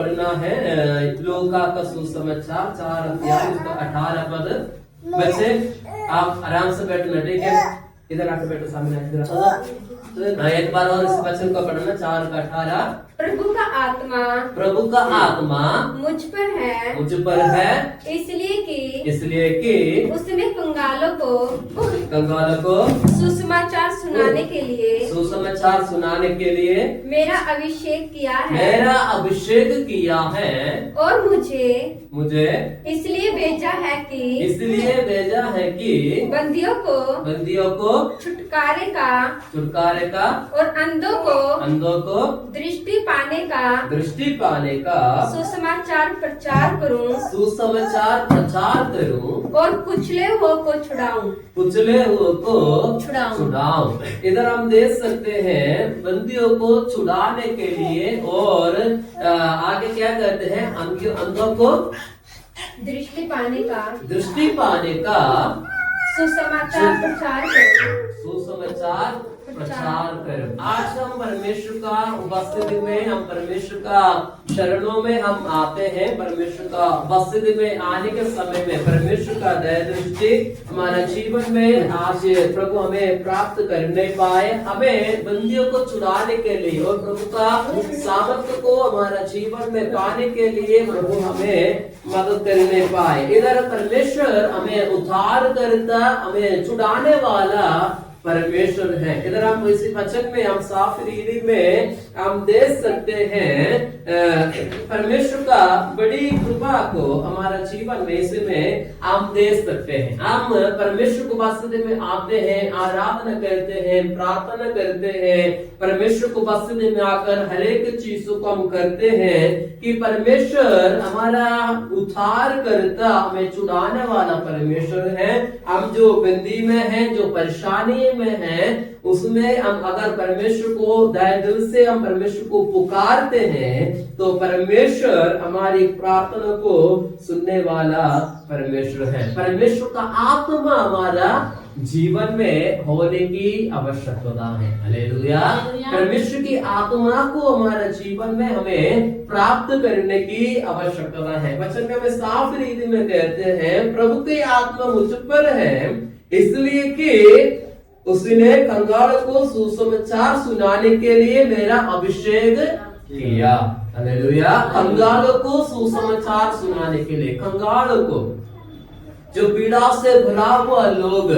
पढ़ना है लूका का सुसमाचार 4 अध्याय उसका 18 पद। बच्चे आप आराम से बैठना, ठीक है? इधर आके बैठो, सामने इधर। एक बार और इस वचन को पढ़ना, 4 का 18। प्रभु का आत्मा मुझ पर है इसलिए कि उसने कंगालों को सुसमाचार सुनाने के लिए मेरा अभिषेक किया है और मुझे इसलिए भेजा है कि बंदियों को छुटकारे का और अंधों को दृष्टि पाने का सुसमाचार प्रचार करूं और कुचले हुओं को छुड़ाऊं। इधर हम देख सकते हैं बंदियों को छुड़ाने के लिए और आगे क्या कहते हैं, अंधों को दृष्टि पाने का सुसमाचार प्रचार करो। आज हम परमेश्वर का उपस्थिति में, हम परमेश्वर का शरणों में हम आते हैं। परमेश्वर का उपस्थिति में आने के समय में परमेश्वर का दया दृष्टि हमारा जीवन में आज प्रभु हमें प्राप्त करने पाए, हमें बंदियों को छुड़ाने के लिए और प्रभु का सामर्थ्य को हमारा जीवन में पाने के लिए प्रभु हमें मदद करने पाए। इधर परमेश्वर हमें उद्धार करता, हमें छुड़ाने वाला परमेश्वर है। इधर हम इसी वचन में हम साफ रीति में हम देख सकते हैं परमेश्वर का बड़ी कृपा को हमारा जीवन में इसमें हम देख सकते हैं। हम परमेश्वर को उपस्थिति में आते हैं, आराधना करते हैं, प्रार्थना करते हैं, परमेश्वर को उपस्थिति में आकर हर एक चीजों को हम करते हैं कि परमेश्वर हमारा उद्धार करता, हमें छुड़ाने वाला परमेश्वर है। हम जो बंदी में हैं, जो परेशानी में है, उसमें हम अगर परमेश्वर को दया दिल से हम परमेश्वर को पुकारते हैं तो परमेश्वर हमारी प्रार्थना को सुनने वाला परमेश्वर है। परमेश्वर का आत्मा हमारा जीवन में होने की आवश्यकता है। हालेलुया। परमेश्वर की आत्मा को हमारा जीवन में हमें प्राप्त करने की आवश्यकता है। वचन में हमें साफ रीति में कहते हैं प्रभु की आत्मा मुझ पर है इसलिए कि उसने कंगाल को सुसमाचार सुनाने के लिए मेरा अभिषेक किया। हालेलुया। कंगाल को सुसमाचार सुनाने के लिए, कंगाल को, जो पीड़ा से भरा हुआ लोग,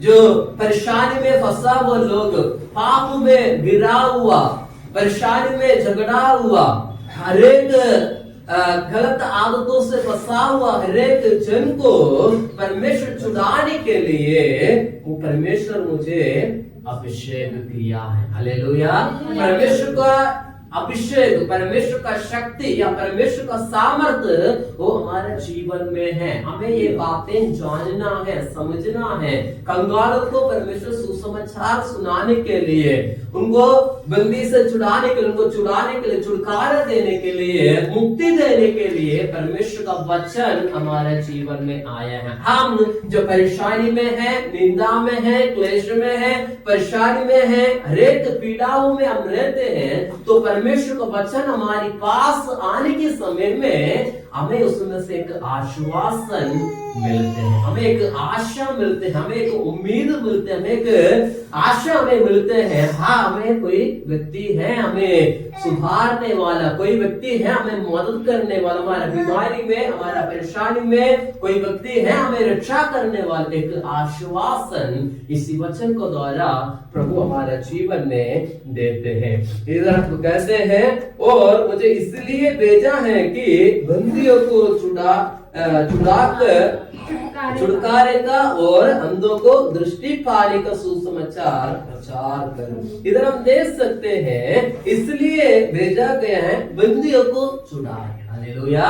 जो परेशानी में फंसा हुआ लोग, पाप में गिरा हुआ, परेशानी में झगड़ा हुआ, हर एक गलत आदतों से फंसा हुआ हर एक जन को परमेश्वर छुड़ाने के लिए वो परमेश्वर मुझे अभिषेक किया है। हालेलुया। परमेश्वर का अभिषेक, परमेश्वर का शक्ति या परमेश्वर का सामर्थ्य वो हमारे जीवन में है। हमें ये बातें जानना है, समझना है। कंगालों को परमेश्वर सुसमाचार सुनाने के लिए, उनको बंदी से छुड़ाने के लिए, उनको छुड़ाने के लिए, छुटकारा देने के लिए, मुक्ति देने के लिए परमेश्वर का वचन हमारे जीवन में आया है। हम जो परेशानी में है, निंदा में है, क्लेश में है, परेशानी में है, हर एक पीड़ाओं में हम रहते हैं तो परमेश्वर का वचन हमारे पास आने के समय में हमें उसमें से एक आश्वासन मिलते हैं, हमें एक आशा मिलते हैं, हमें एक उम्मीद मिलते हैं, हमें एक आशा हमें मिलते हैं। हाँ, हमें कोई व्यक्ति है हमें सुधारने वाला, कोई व्यक्ति है हमें मदद करने वाला, हमारा बीमारी में, हमारा परेशानी में कोई व्यक्ति है हमें रक्षा करने वाला। एक आश्वासन इसी वचन को द्वारा प्रभु हमारा जीवन में देते हैं। इधर कहते हैं और मुझे इसलिए भेजा है कि बंदियों को छुड़ाकर छुटकारे का और अंधों को दृष्टि पाने का सुसमाचार प्रचार करो। इधर हम देख सकते हैं इसलिए भेजा गया है बंदियों को छुड़ाए। हालेलुया।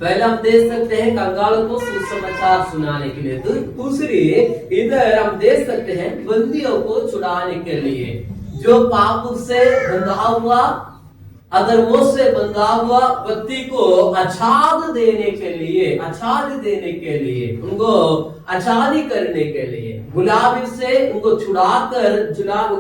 पहले हम देख सकते हैं कंगालों को सुसमाचार सुनाने के लिए, दूसरी इधर हम देख सकते हैं बंदियों को छुड़ाने के लिए, जो पाप से बंधा हुआ, अधर्मों से बंधा हुआ व्यक्ति को आजाद देने के लिए, उनको आजादी करने के लिए, गुलामी से उनको छुड़ाकर,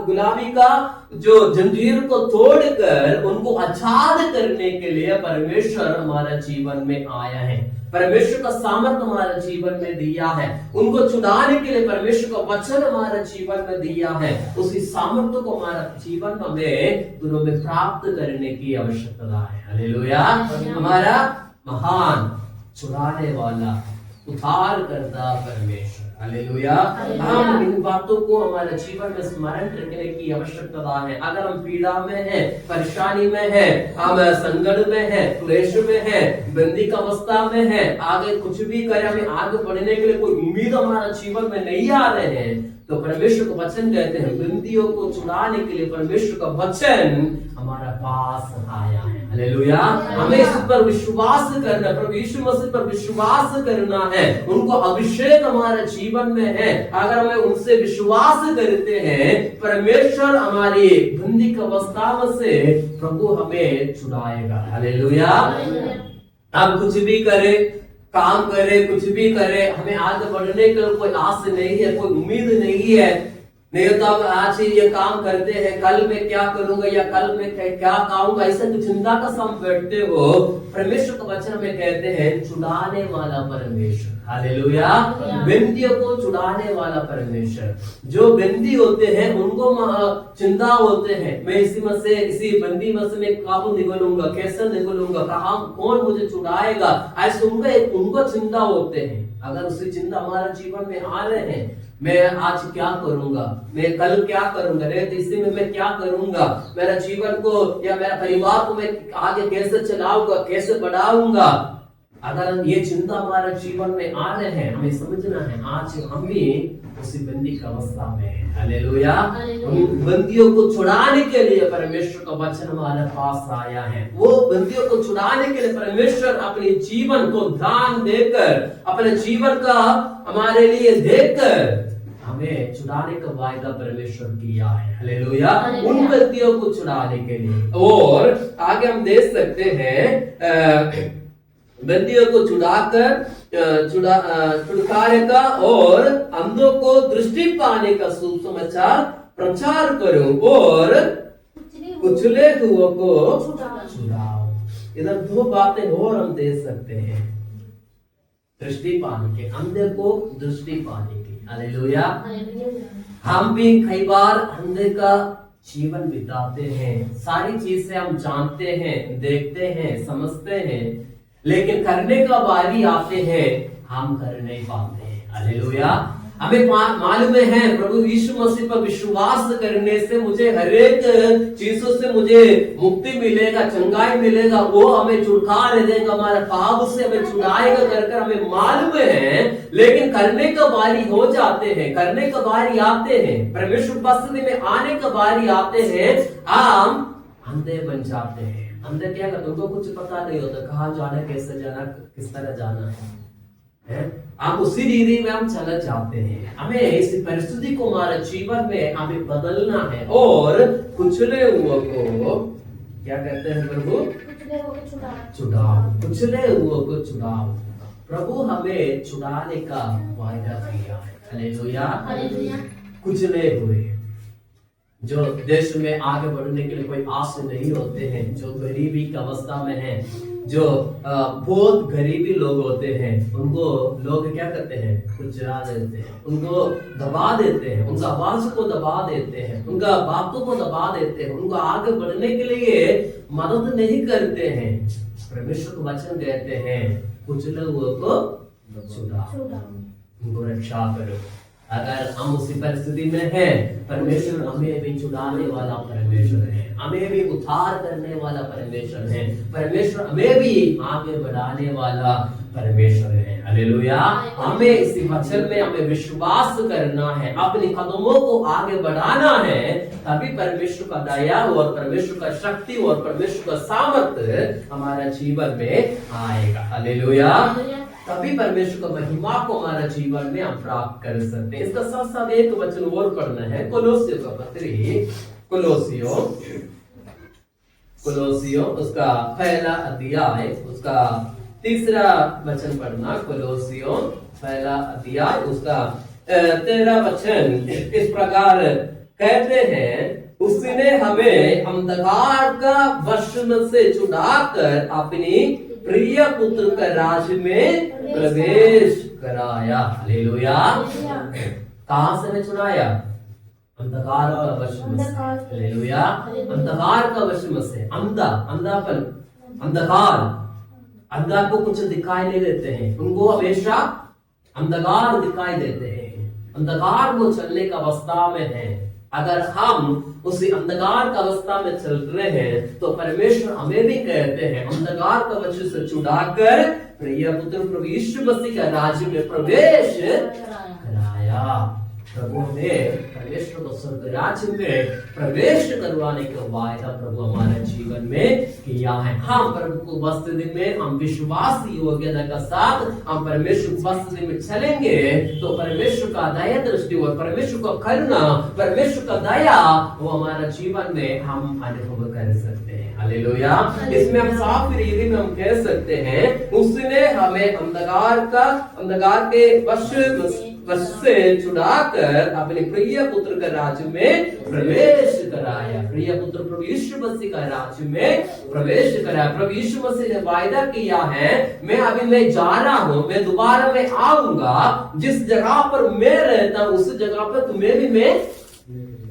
गुलामी का जो जंजीर को तोड़कर उनको आजाद करने के लिए परमेश्वर हमारा जीवन में आया है। परमेश्वर का सामर्थ हमारा जीवन में दिया है। उनको छुड़ाने के लिए परमेश्वर का वचन हमारा जीवन में दिया है। उसी सामर्थ्य को हमारा जीवन में दोनों में प्राप्त करने की आवश्यकता है। हालेलुया। हमारा महान छुड़ाने वाला उद्धार करता परमेश्वर। हालेलुया। हम इन बातों को हमारे जीवन में स्मरण रखने की आवश्यकता है। अगर हम पीड़ा में हैं, परेशानी में हैं, हम संकट में हैं, क्लेश में हैं, बंदी का अवस्था में हैं, आगे कुछ भी करें, हमें आगे बढ़ने के लिए कोई उम्मीद हमारा जीवन में नहीं आ रहे हैं, तो परमेश्वर का वचन कहते हैं बंदियों को छुड़ाने के लिए परमेश्वर का वचन हमारा पास आया है। हालेलुया। हमें इस पर विश्वास करना, प्रभु यीशु मसीह पर विश्वास करना है। उनको अभिषेक हमारे जीवन में है। अगर हमें उनसे विश्वास करते हैं, परमेश्वर हमारी बंदी की अवस्था से प्रभु हमें छुड़ाएगा। हालेलुया। हम कुछ भी करें, काम करे, कुछ भी करे, हमें आगे बढ़ने का कोई आस नहीं है, कोई उम्मीद नहीं है। नहीं तो अब आज ही ये काम करते हैं, कल मैं क्या करूंगा या कल मैं क्या खाऊंगा, ऐसा कुछ चिंता का सम बैठते हो। परमेश्वर का वचन में कहते हैं छुड़ाने वाला परमेश्वर। हालेलुया। बंदियों को छुड़ाने वाला परमेश्वर। जो बंदी होते हैं उनको चिंता होते हैं, मैं इसी बंदी में से मैं कब निकलूंगा, कैसे निकलूंगा, कहाँ कौन मुझे छुड़ाएगा, ऐसे उनको चिंता होते हैं। अगर उसी चिंता हमारे जीवन में आ रहे हैं, मैं आज क्या करूंगा, मैं कल क्या करूंगा, इसी में मैं क्या करूंगा, मेरा जीवन को या मेरा परिवार को मैं आगे कैसे चलाऊंगा, कैसे बढ़ाऊंगा, अगर ये चिंता हमारे जीवन में आ रहे हैं, हमें समझना है आज हम भी उसी बंदी की अवस्था में है। हालेलुया। बंदियों को छुड़ाने के लिए परमेश्वर का वचन हमारे पास आया है। वो बंदियों को छुड़ाने के लिए परमेश्वर अपने जीवन को दान देकर, अपने जीवन का हमारे लिए देकर हमें छुड़ाने का वायदा परमेश्वर किया है। हालेलुया। उन बंदियों को छुड़ाने के लिए। और आगे हम देख सकते हैं बंदियों को छुड़काने का और अंधों को दृष्टि पाने का सुसमाचार प्रचार करो और कुचले हुओं को छुड़ाओ। इधर दो बातें और हम देख सकते हैं, दृष्टि पाने के, अंधे को दृष्टि पाने की। हालेलुया। हम भी कई बार अंधे का जीवन बिताते हैं, सारी चीजें हम जानते हैं, देखते हैं, समझते हैं, लेकिन करने का बारी आते हैं हम कर नहीं पाते हैं। हालेलुया। हमें मालूम है प्रभु यीशु मसीह पर विश्वास करने से मुझे हर एक चीजों से मुझे मुक्ति मिलेगा, चंगाई मिलेगा, वो हमें छुटकारा देगा, हमारे पाप से हमें छुड़ाएगा कर हमें मालूम है। लेकिन करने का बारी हो जाते हैं, करने का बारी आते हैं, परमेश्वर उपस्थिति में आने का बारी आते हैं, हम अंधे बन जाते हैं। अंधे क्या करते, उनको कुछ पता नहीं होता कहाँ जाना, कैसे जाना, किस तरह जाना है। आप उसी रीति में हम चले जाते हैं। हमें इस परिस्थिति को हमारे जीवन में हमें बदलना है और कुचले हुओं को क्या कहते हैं प्रभु, छुड़ाओ। कुचले हुओं को छुड़ाओ। प्रभु हमें छुड़ाने का वायदा किया है। हालेलुया। कुचले हुए, जो देश में आगे बढ़ने के लिए कोई आस नहीं होते हैं, जो गरीबी की अवस्था में हैं, जो बहुत गरीबी लोग होते हैं, उनको लोग क्या करते हैं, कुचला देते हैं, उनको दबा देते हैं, उनका आवाज को दबा देते हैं, उनका बातों को दबा देते हैं, उनको आगे बढ़ने के लिए मदद नहीं करते हैं। परमेश्वर का वचन कहते हैं कुचले हुए को छुड़ाओ, उनको रक्षा करो। अगर हम उसी परिस्थिति में हैं, परमेश्वर हमें भी छुड़ाने वाला परमेश्वर है, हमें भी उद्धार करने वाला परमेश्वर है, परमेश्वर हमें भी आगे बढ़ाने वाला परमेश्वर है। हालेलुया। हमें इसी वचन में हमें विश्वास करना है, अपने कदमों को आगे बढ़ाना है, तभी परमेश्वर का दया और परमेश्वर का शक्ति और परमेश्वर का सामर्थ्य हमारा जीवन में आएगा। हालेलुया। तभी परमेश्वर का महिमा को हमारा जीवन में हम प्राप्त कर सकते हैं। इसका साथ साथ एक वचन और पढ़ना है, कोलोसियों का पत्री, कोलोसियों उसका पहला अध्याय, उसका तीसरा वचन पढ़ना। कोलोसियों पहला अध्याय उसका 13 वचन इस प्रकार कहते हैं, उसने हमें अंधकार का वश में से छुड़ाकर अपनी प्रिय पुत्र का राज्य में प्रवेश कराया। हालेलुया। कहां से हमें छुड़ाया? अंधकार का वश में से। हालेलुया। अंधकार का वश में से। अंधापन, अंधकार को कुछ दिखाई नहीं देते हैं, उनको हमेशा अंधकार दिखाई देते हैं, अंधकार को चलने का अवस्था में है। अगर हम उसी अंधकार का अवस्था में चल रहे हैं तो परमेश्वर हमें भी कहते हैं अंधकार का वश से छुड़ाकर प्रिय पुत्र प्रभु यीशु मसीह का राज्य में प्रवेश कराया। प्रभु ने परमेश्वर को स्वर्ग राज्य में प्रवेश करवाने का वायदा प्रभु हमारे जीवन में किया है। हम प्रभु को उपस्थिति में हम विश्वास योग्यता का साथ हम परमेश्वर उपस्थिति में चलेंगे तो परमेश्वर का दया दृष्टि और परमेश्वर का करुणा, परमेश्वर का दया वो हमारा जीवन में हम अनुभव कर सकते हैं। हालेलुया। इसमें हम साफ रीति में हम कह सकते हैं उसने हमें अंधकार के वश से छुड़ाकर अपने प्रिय पुत्र के राज्य में प्रवेश कराया। प्रिय पुत्र प्रभु यीशु मसीह का राज्य में प्रवेश कराया। प्रभु यीशु मसीह ने वायदा किया है मैं जा रहा हूँ, मैं दोबारा में आऊंगा, जिस जगह पर मैं रहता हूँ उस जगह पर तुम्हें भी मैं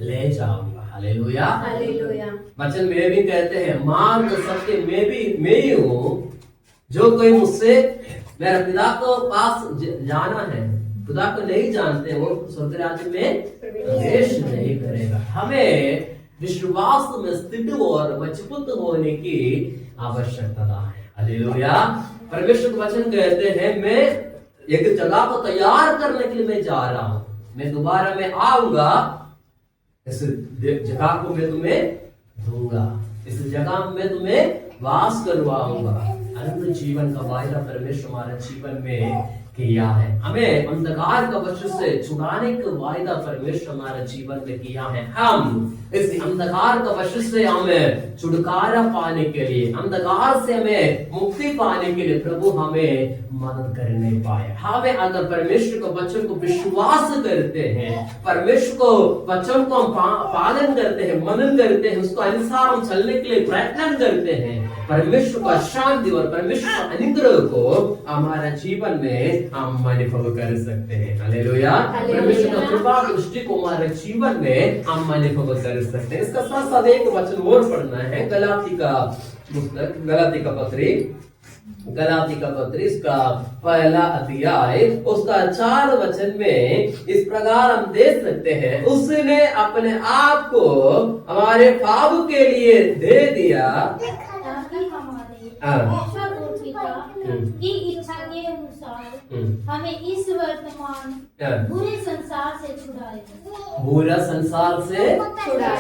ले जाऊंगा। हालेलुया। हालेलुया। वचन में भी कहते हैं मार्ग सत्य मैं ही हूँ, जो कोई मुझसे मेरे पिता को पास जाना है, खुदा को नहीं जानते वो स्वर्ग राज्य में प्रवेश नहीं करेगा। हमें विश्वास में स्थित और मजबूत होने की आवश्यकता है। हालेलुया। परमेश्वर का वचन कहते हैं मैं एक जगह को तैयार करने के लिए मैं जा रहा हूँ, मैं दोबारा में आऊंगा, इस जगह को मैं तुम्हें दूंगा, इस जगह में तुम्हें वास करवाऊंगा। अनंत जीवन का वायदा परमेश्वर हमारे जीवन में किया है। हमें अंधकार का वश से छुड़ाने का वायदा परमेश्वर हमारे जीवन में किया है। हम इस अंधकार का वश से हमें छुटकारा पाने के लिए, अंधकार से हमें मुक्ति पाने के लिए प्रभु हमें मदद करने पाए। हमें अगर परमेश्वर के वचन को विश्वास करते हैं, परमेश्वर को वचन को हम पालन करते हैं, मनन करते हैं, उसको अनुसार हम चलने के लिए प्रयत्न करते हैं, परमेश्वर का शांति और परमेश्वर का अनुग्रह को हमारा जीवन में हम अनुभव कर सकते हैं। हालेलुया। परमेश्वर का कृपा दृष्टि को हमारे जीवन में हम अनुभव कर सकते हैं। इसका साथ साथ एक वचन और पढ़ना है, गलाती का पुस्तक, गलाती का पत्री इसका पहला अध्याय उसका 4 वचन में इस प्रकार हम देख सकते हैं उसने अपने आप को हमारे पाप के लिए दे दिया की इच्छा के अनुसार हमें इस वर्तमान बुरे संसार से छुड़ाए। बुरा संसार से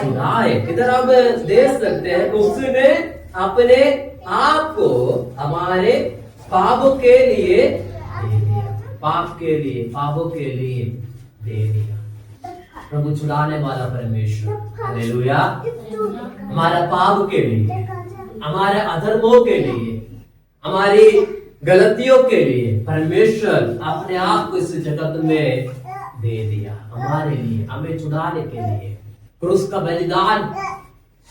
छुड़ाए। इधर आप देख सकते हैं उसने अपने आप को हमारे पापों के लिए दे दिया, पापों के लिए दे दिया। प्रभु छुड़ाने वाला परमेश्वर। हालेलुया। हमारा पाप के लिए, हमारे अधर्मों के लिए, हमारी गलतियों के लिए परमेश्वर अपने आप को इस जगत में दे दिया, हमारे लिए, हमें छुड़ाने के लिए क्रूस का बलिदान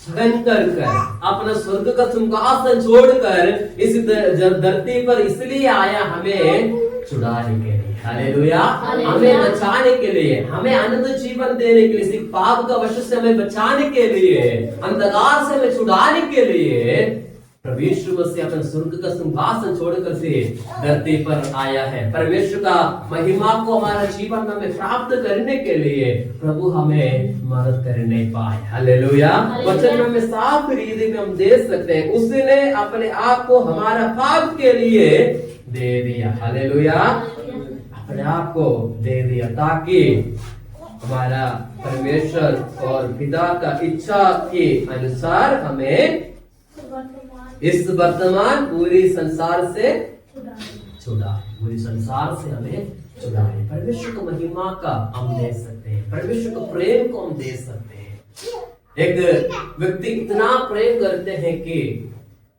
सहन कर अपना स्वर्ग का सिंहासन छोड़कर इस धरती पर इसलिए आया हमें छुड़ाने के लिए। हालेलुया। हमें बचाने के लिए, हमें अनंत जीवन देने के लिए, सिर्फ पाप का वश से हमें बचाने के लिए, अंधकार से हमें छुड़ाने के लिए प्रभु यीशु मसीह अपने स्वर्ग का सिंहासन छोड़कर से धरती पर आया है। परमेश्वर का महिमा को हमारा जीवन में प्राप्त करने के लिए प्रभु हमें मदद करने पाए। हालेलुया। वचन में साफ रीति में हम देख सकते हैं उसने अपने आप को हमारा पाप के लिए दे दिया। हालेलुया। अपने आप को दे दिया ताकि हमारा परमेश्वर और पिता का इच्छा के अनुसार हमें इस वर्तमान पूरी संसार से छुड़ाए, पूरी संसार से हमें छुड़ाए। परमेश्वर को महिमा का हम दे सकते हैं, परमेश्वर को प्रेम को हम दे सकते हैं। एक व्यक्ति इतना प्रेम करते हैं कि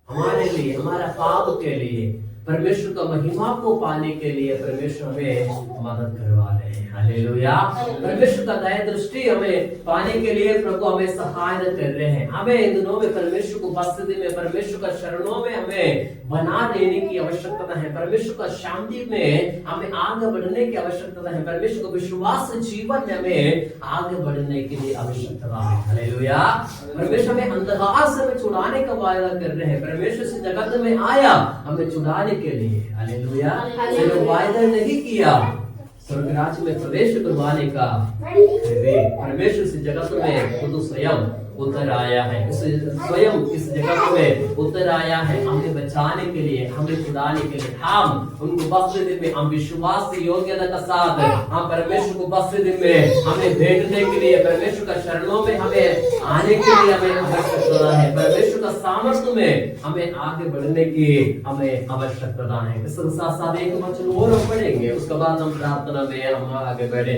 हमारे लिए, हमारा पाप के लिए परमेश्वर का महिमा को पाने के लिए परमेश्वर हमें मदद करवा रहे हैं। हालेलुया। परमेश्वर का दया दृष्टि हमें पाने के लिए प्रभु हमें सहायता कर रहे हैं। हमें इन दिनों में परमेश्वर को उपस्थिति में, परमेश्वर का शरणों में हमें बना रहने की आवश्यकता है। परमेश्वर का शांति में हमें आगे बढ़ने की आवश्यकता है। परमेश्वर का विश्वास जीवन में हमें आगे बढ़ने के लिए आवश्यकता है। हालेलुया। परमेश्वर हमें अंधकार से हमें छुड़ाने का वायदा कर रहे हैं। परमेश्वर से जगत में आया हमें छुड़ाने के लिए। हालेलुया। जो वायदा नहीं किया स्वर्ग राज्य में प्रवेश करवाने का, परमेश्वर से जगत में खुद स्वयं उतर आया है। स्वयं इस जगत में उतर आया है हमें बचाने के लिए, हमें छुड़ाने के लिए। हम उनको उपस्थिति में, हम विश्वास की योग्यता का साथ हम परमेश्वर को उपस्थिति में हमें भेजने के लिए, परमेश्वर का शरणों में हमें आने के लिए हमें आवश्यकता है। परमेश्वर का सामर्थ्य में हमें आगे बढ़ने की हमें आवश्यकता है। इसके साथ साथ एक वचन और हम पढ़ेंगे, उसके बाद हम प्रार्थना में हम आगे बढ़े।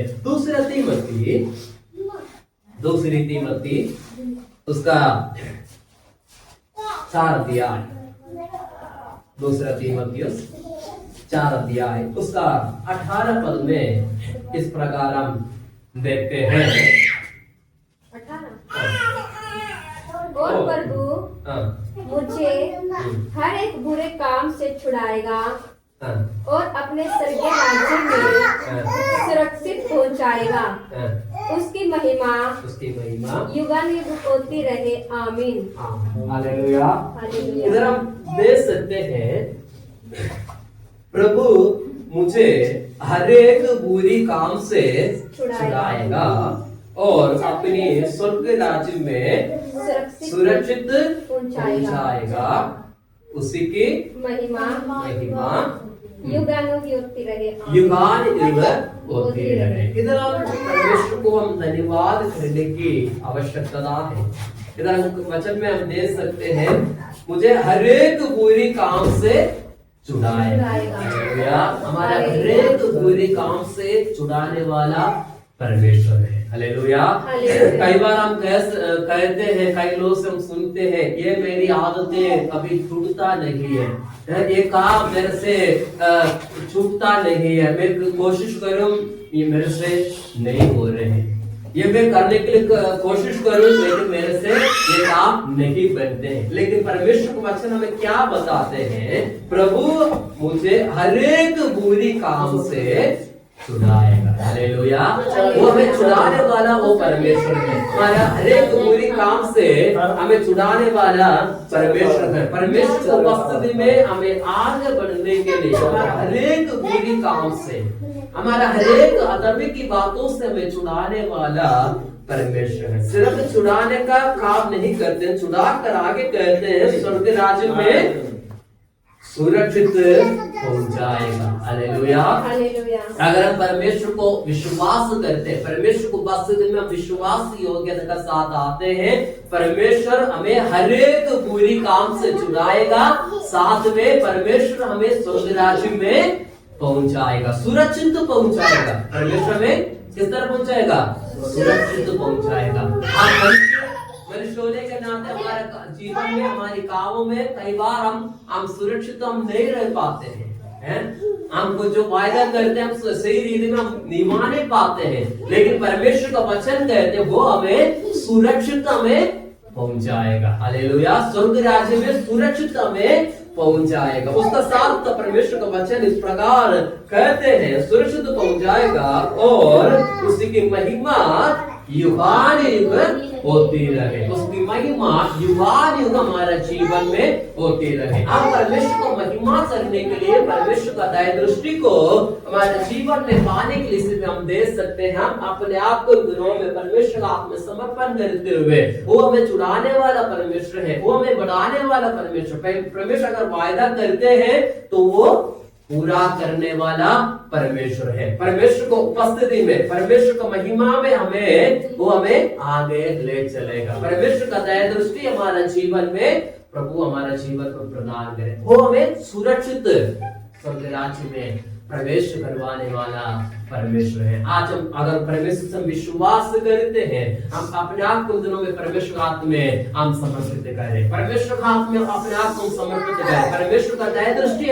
दूसरी तीमती उसका 4 अध्याय, दूसरा तीमुथियुस 4 अध्याय उसका 18 पद में इस प्रकार हम देखते हैं। 18 और प्रभु मुझे हर एक बुरे काम से छुड़ाएगा और अपने स्वर्गीय राज्य में सुरक्षित पहुंचाएगा। उसकी महिमा युगानुयुग होती रहे। आमीन। हालेलुया। इधर हम देख सकते हैं, प्रभु मुझे हर एक बुरी काम से छुड़ाएगा और अपने स्वर्ग राज्य में सुरक्षित पहुंचाएगा। उसी की महिमा युगानुयुग रहे। होती रहे। इधर हम परमेश्वर को हम धन्यवाद करने की आवश्यकता है। इधर वचन में हम देख सकते हैं, मुझे हर एक बुरी काम से छुड़ाएगा। हमारा हर एक बुरी काम से छुड़ाने वाला परमेश्वर है। हालेलुया। कई बार हम कहते हैं, कई लोग से हम सुनते हैं, ये मेरी आदतें कभी छूटता नहीं है, ये काम मेरे से छूटता नहीं है, मैं कोशिश करूं ये मेरे से नहीं हो रहे हैं, ये मैं करने के लिए कोशिश करूं लेकिन मेरे से ये काम नहीं बनते हैं। लेकिन परमेश्वर का वचन हमें क्या बताते हैं, प्रभु मुझे हर एक बुरी काम से छुड़ाएगा। हालेलुया। वो हमें छुड़ाने वाला वो परमेश्वर है। हमारा हर एक बुरी काम से हमें छुड़ाने वाला परमेश्वर है। परमेश्वर की उपस्थिति में हमें आगे बढ़ने के लिए, हमारा हर एक बुरी काम से, हमारा हर एक अधर्म की बातों से हमें छुड़ाने वाला परमेश्वर है। सिर्फ छुड़ाने का काम नहीं करते, छुड़ा कर आगे कहते हैं स्वर्ग राज्य में सुरक्षित पहुंचाएगा। हालेलुया। अगर हम परमेश्वर को विश्वास करते हैं, परमेश्वर को उपस्थिति में हम विश्वास योग्यता का साथ आते हैं, परमेश्वर हमें हर एक बुरी काम से छुड़ाएगा, साथ में परमेश्वर हमें स्वर्ग राज्य में पहुंचाएगा, सुरक्षित पहुंचाएगा। परमेश्वर हमें किस तरह पहुंचाएगा? सुरक्षित पहुंचाएगा। मनुष्य होने के नाते हमारे जीवन में, हमारे कामों में कई बार हम सुरक्षित हम नहीं रह पाते हैं। हमको जो वायदा करते हैं हम सही रीति में हम निभा नहीं पाते हैं, लेकिन परमेश्वर का वचन कहते हैं वो हमें सुरक्षित हमें पहुंचाएगा। हालेलुया। स्वर्ग राज्य में सुरक्षित हमें पहुंचाएगा। उसका साथ तो परमेश्वर का वचन इस प्रकार कहते हैं, सुरक्षित पहुंचाएगा और उसी की महिमा युगानुयुग होती रहे। उसकी महिमा युगानुयुग हमारा जीवन में होती रहे। हम परमेश्वर को महिमा करने के लिए, परमेश्वर का दया दृष्टि को हमारे जीवन में पाने के लिए हम दे सकते हैं। हम अपने आप को दिनों में परमेश्वर आप में समर्पण करते हुए, वो हमें छुड़ाने वाला परमेश्वर है, वो हमें बढ़ाने वाला परमेश्वर। परमेश्वर अगर वायदा करते हैं तो वो पूरा करने वाला परमेश्वर है। परमेश्वर को उपस्थिति में, परमेश्वर को महिमा में वो हमें आगे ले चलेगा। परमेश्वर का दया दृष्टि हमारा जीवन में प्रभु हमारा जीवन को प्रदान करे, वो हमें सुरक्षित स्वर्ग राज्य में प्रवेश करवाने वाला परमेश्वर है। आज हम अगर परमेश्वर से विश्वास करते हैं, हम अपने आप को दिनों में परमेश्वर हाथ में हम समर्पित करें, परमेश्वर हाथ में अपने आप को समर्पित करें, परमेश्वर का दया दृष्टि